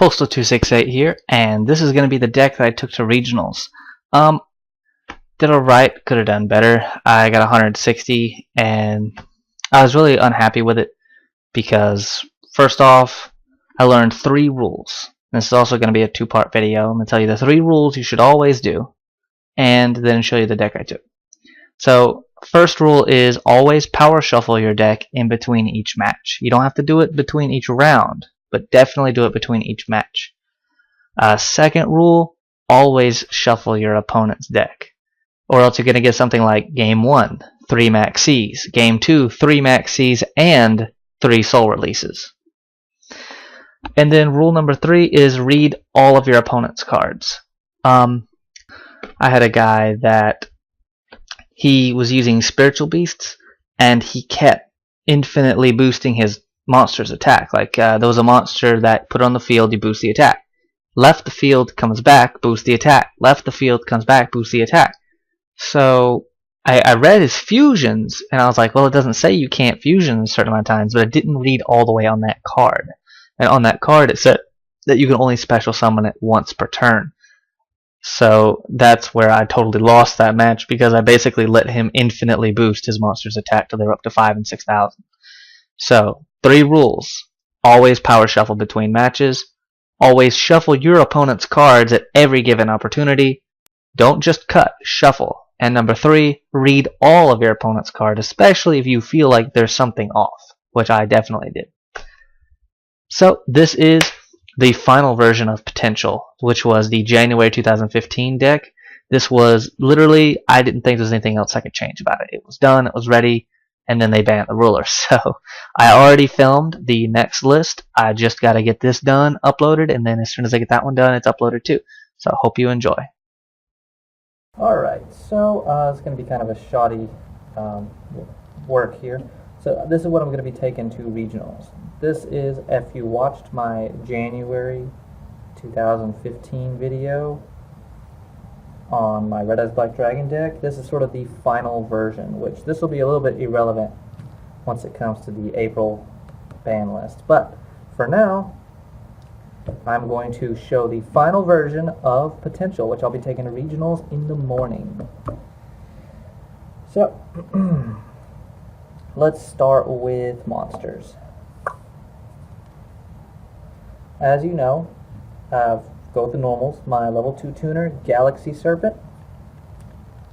Postal268 here, and this is going to be the deck that I took to regionals. Did alright, could have done better. I got 160, and I was really unhappy with it because, first off, I learned 3 rules. This is also going to be a 2-part video. I'm going to tell you the 3 rules you should always do, and then show you the deck I took. So, first rule is always power shuffle your deck in between each match. You don't have to do it between each round, but definitely do it between each match. Second rule, always shuffle your opponent's deck, or else you're going to get something like Game 1, 3 Max Cs, Game 2, 3 Max Cs, and 3 Soul Releases. And then rule number 3 is read all of your opponent's cards. I had a guy that he was using Spiritual Beasts, and he kept infinitely boosting his monster's attack. Like, there was a monster that put on the field, you boost the attack. Left the field, comes back, boost the attack. Left the field, comes back, boost the attack. So I read his fusions, and I was like, well, it doesn't say you can't fusion a certain amount of times, but it didn't read all the way on that card. And on that card, it said that you can only special summon it once per turn. So that's where I totally lost that match, because I basically let him infinitely boost his monster's attack till they were up to 5,000 and 6,000. So, 3 rules. Always power shuffle between matches. Always shuffle your opponent's cards at every given opportunity. Don't just cut, shuffle. And number 3, read all of your opponent's cards, especially if you feel like there's something off, which I definitely did. So, this is the final version of Potential, which was the January 2015 deck. This was literally, I didn't think there was anything else I could change about it. It was done, it was ready, and then they banned the ruler. So I already filmed the next list. I just got to get this done, uploaded, and then as soon as I get that one done, it's uploaded too. So I hope you enjoy. Alright, so it's going to be kind of a shoddy work here. So this is what I'm going to be taking to regionals. This is, if you watched my January 2015 video on my Red Eyes Black Dragon deck, this is sort of the final version, which this will be a little bit irrelevant once it comes to the April ban list. But for now, I'm going to show the final version of Potential, which I'll be taking to regionals in the morning. So, let's start with monsters. As you know, go with the normals. My level 2 tuner, Galaxy Serpent.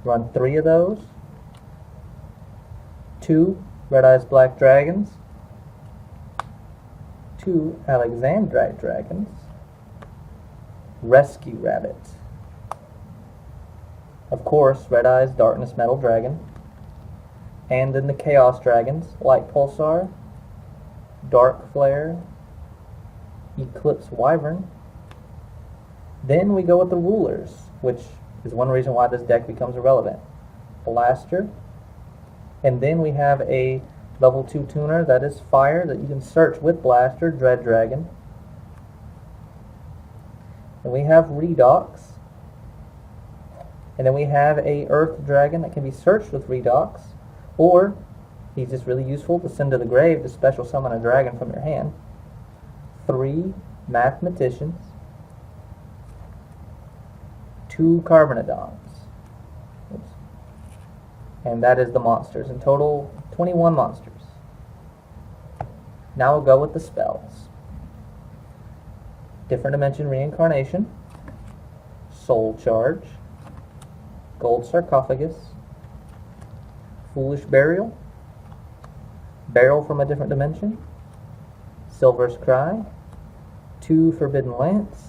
Run 3 of those. 2 Red Eyes Black Dragons. 2 Alexandrite Dragons. Rescue Rabbit. Of course, Red Eyes Darkness Metal Dragon. And then the Chaos Dragons, Light Pulsar, Dark Flare, Eclipse Wyvern. Then we go with the rulers, which is one reason why this deck becomes irrelevant. Blaster. And then we have a level 2 tuner that is fire that you can search with Blaster, Dread Dragon. And we have Redox. And then we have a Earth Dragon that can be searched with Redox. Or, he's just really useful to send to the grave to special summon a dragon from your hand. 3 Mathematicians. 2 Carbonodons. Oops. And that is the monsters. In total, 21 monsters. Now we'll go with the spells. Different Dimension Reincarnation. Soul Charge. Gold Sarcophagus. Foolish Burial. Barrel from a Different Dimension. Silver's Cry. 2 Forbidden Lance.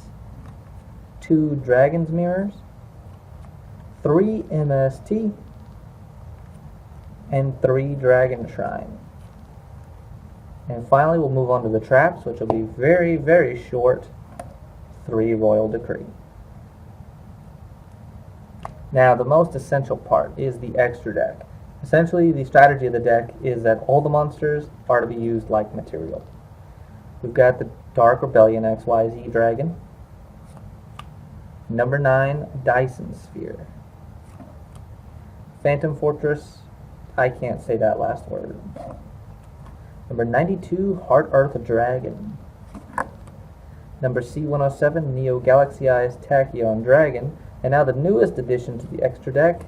2 Dragon's Mirrors. 3 MST. And 3 Dragon Shrine. And finally we'll move on to the traps, which will be very, very short. 3 Royal Decree. Now the most essential part is the extra deck. Essentially, the strategy of the deck is that all the monsters are to be used like material. We've got the Dark Rebellion XYZ Dragon. Number 9, Dyson Sphere. Phantom Fortress, I can't say that last word. Number 92, Heart Earth Dragon. number C107, Neo Galaxy Eyes Tachyon Dragon, and now the newest addition to the extra deck,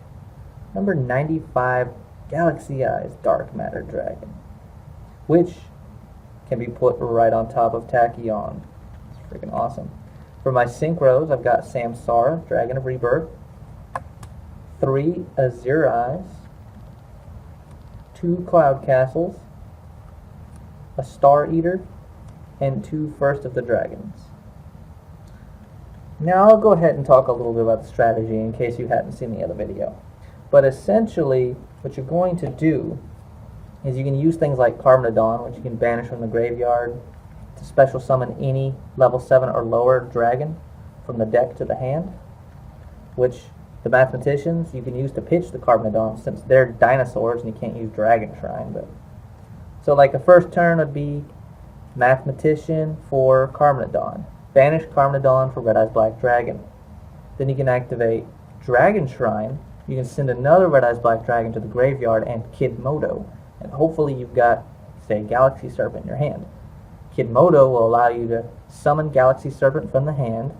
number 95, Galaxy Eyes Darkmatter Dragon, which can be put right on top of Tachyon. It's freaking awesome. For my synchros, I've got Samsara, Dragon of Rebirth, 3 Azure Eyes, 2 Cloud Castles, a Star Eater, and 2 First of the Dragons. Now I'll go ahead and talk a little bit about the strategy in case you hadn't seen the other video. But essentially, what you're going to do is you can use things like Carmnodon, which you can banish from the graveyard to special summon any level 7 or lower dragon from the deck to the hand, which the mathematicians you can use to pitch the Carmnodon since they're dinosaurs and you can't use Dragon Shrine. But so like a first turn would be Mathematician for Carmnodon. Banish Carmnodon for Red Eyes Black Dragon. Then you can activate Dragon Shrine. You can send another Red Eyes Black Dragon to the graveyard and Kid Modo. And hopefully you've got, say, Galaxy Serpent in your hand. Kid Modo will allow you to summon Galaxy Serpent from the hand,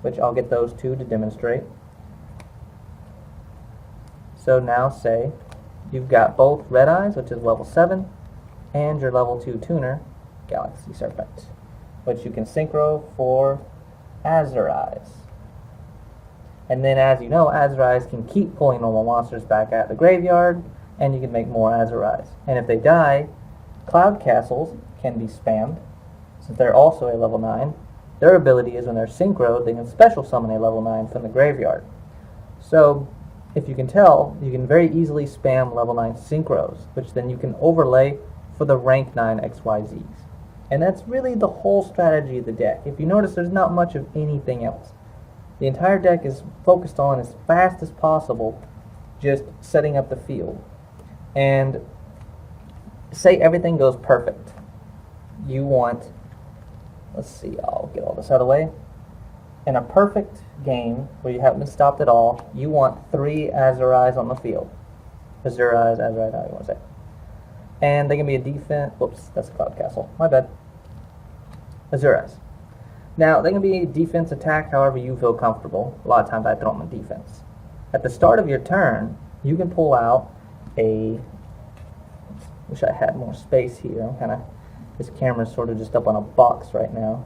which I'll get those two to demonstrate. So now say you've got both Red Eyes, which is level 7, and your level 2 tuner, Galaxy Serpent, which you can synchro for Azure Eyes. And then as you know, Azure Eyes can keep pulling normal monsters back at the graveyard, and you can make more Azure Eyes. And if they die, Cloud Castles can be spammed, since they're also a level 9. Their ability is when they're synchroed, they can special summon a level 9 from the graveyard. So, if you can tell, you can very easily spam level 9 synchros, which then you can overlay for the rank 9 XYZs. And that's really the whole strategy of the deck. If you notice, there's not much of anything else. The entire deck is focused on, as fast as possible, just setting up the field. And say everything goes perfect. You want, let's see, I'll get all this out of the way. In a perfect game where you haven't been stopped at all, you want 3 Azure Eyes on the field. Azure Eyes, Azure Eyes, how you want to say. And they can be a defense, whoops, that's a Cloud Castle, my bad. Azure Eyes. Now, they can be a defense attack however you feel comfortable. A lot of times I throw them on defense. At the start of your turn, you can pull out a, wish I had more space here. I'm kind of, this camera's sort of just up on a box right now.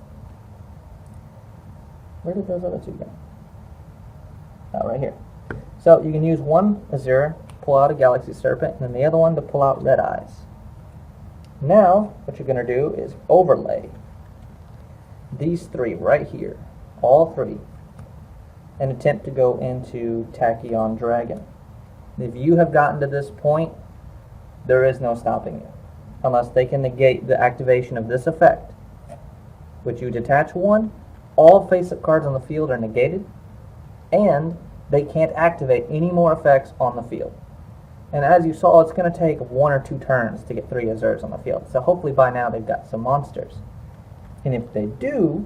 Where did those other two go? Oh, right here. So you can use one Azure, pull out a Galaxy Serpent, and then the other one to pull out Red Eyes. Now, what you're going to do is overlay these 3 right here, all 3, and attempt to go into Tachyon Dragon. If you have gotten to this point, there is no stopping you, unless they can negate the activation of this effect, which you detach 1, all face-up cards on the field are negated, and they can't activate any more effects on the field. And as you saw, it's going to take 1 or 2 turns to get 3 Azures on the field, so hopefully by now they've got some monsters. And if they do,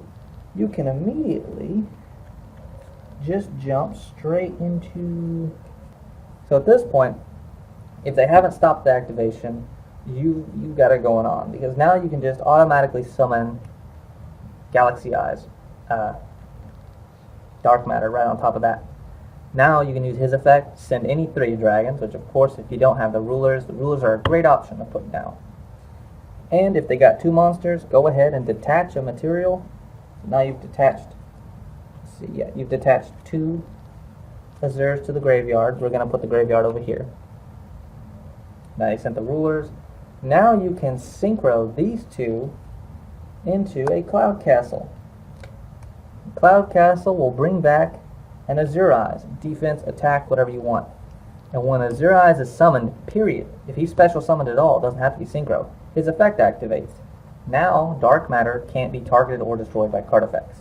you can immediately just jump straight into... So at this point, if they haven't stopped the activation, you've got it going on, because now you can just automatically summon Galaxy Eyes, Darkmatter right on top of that. Now you can use his effect, send any 3 dragons, which of course if you don't have the rulers are a great option to put down. And if they got 2 monsters, go ahead and detach a material. Now you've detached, let's see, yeah, you've detached 2 Azures to the graveyard. We're going to put the graveyard over here. Now you sent the rulers. Now you can synchro these 2 into a Cloud Castle. Cloud Castle will bring back an Azure Eyes. Defense, attack, whatever you want. And when Azure Eyes is summoned, period, if he's special summoned at all, it doesn't have to be synchro, his effect activates. Now, Darkmatter can't be targeted or destroyed by card effects.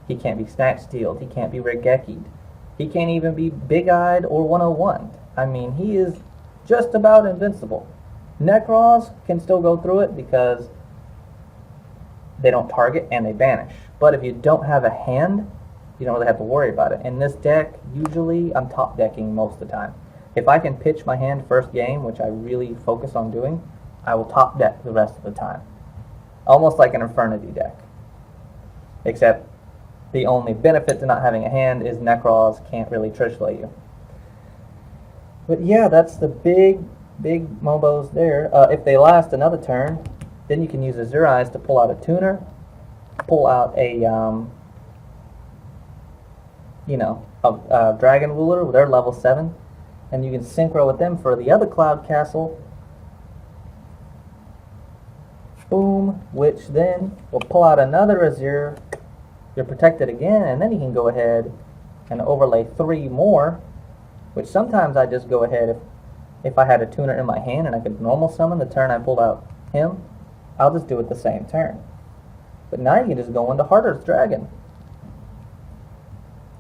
He can't be Snatch Stealed. He can't be Regeki'd. He can't even be Big-Eyed or 101. I mean, he is just about invincible. Necros can still go through it because they don't target and they banish. But if you don't have a hand, you don't really have to worry about it. In this deck, usually I'm top decking most of the time. If I can pitch my hand first game, which I really focus on doing, I will top deck the rest of the time. Almost like an Infernity deck. except the only benefit to not having a hand is Necrons can't really trishflay you. But yeah, that's the big mobos there. If they last another turn, then you can use Azure Eyes to pull out a tuner, pull out a Dragon Ruler. They're level 7, and you can synchro with them for the other Cloud Castle. Boom, which then will pull out another Azure. You're protected again, and then you can go ahead and overlay 3 more, which sometimes I just go ahead if I had a tuner in my hand and I could normal summon the turn I pulled out him, I'll just do it the same turn. But now you can just go into Heart Earth Dragon.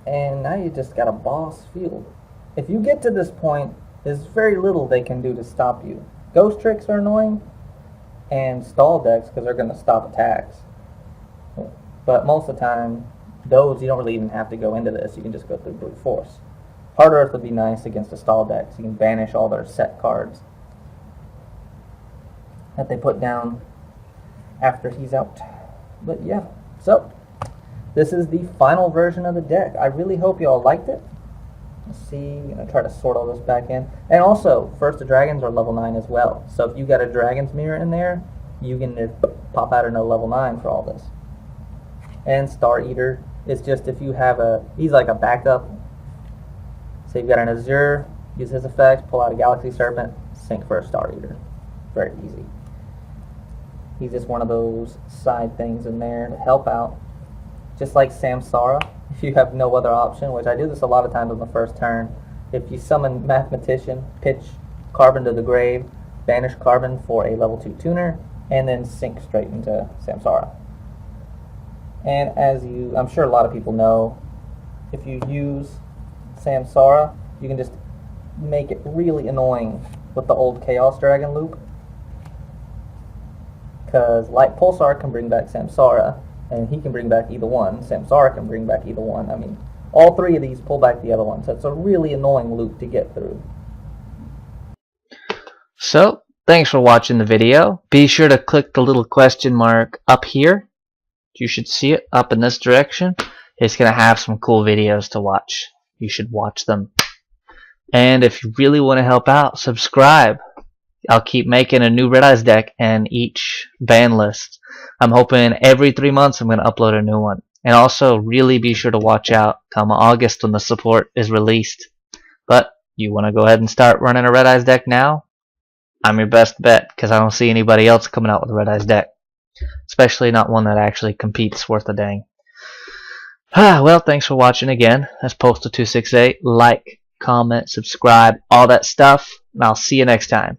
And now you just got a boss field. If you get to this point, there's very little they can do to stop you. Ghost Tricks are annoying, and stall decks because they're going to stop attacks. But most of the time, those you don't really even have to go into this. You can just go through brute force. Heart Earth would be nice against a stall deck, so you can banish all their set cards that they put down after he's out. But yeah, so this is the final version of the deck. I really hope you all liked it. Let's see, I'm going to try to sort all this back in. And also, First of Dragons are level 9 as well. So if you got a Dragon's Mirror in there, you can pop out another level 9 for all this. And Star Eater is just if you have he's like a backup. So you've got an Azure, use his effects, pull out a Galaxy Serpent, sync for a Star Eater. Very easy. He's just one of those side things in there to help out. Just like Samsara, if you have no other option, which I do this a lot of times on the first turn. If you summon Mathematician, pitch Carbon to the grave, banish Carbon for a level 2 tuner, and then sync straight into Samsara. And as I'm sure a lot of people know, if you use Samsara, you can just make it really annoying with the old Chaos Dragon loop. Because Light Pulsar can bring back Samsara, and he can bring back either one. Samsara can bring back either one. I mean, all 3 of these pull back the other one, so it's a really annoying loop to get through. So, thanks for watching the video. Be sure to click the little question mark up here. You should see it up in this direction. It's going to have some cool videos to watch. You should watch them. And if you really want to help out, subscribe. I'll keep making a new Red Eyes deck and each ban list. I'm hoping every 3 months I'm going to upload a new one. And also really be sure to watch out come August when the support is released. But you want to go ahead and start running a Red Eyes deck now? I'm your best bet because I don't see anybody else coming out with a Red Eyes deck. Especially not one that actually competes worth a dang. Well, thanks for watching again. That's Postal268. Like, comment, subscribe, all that stuff. And I'll see you next time.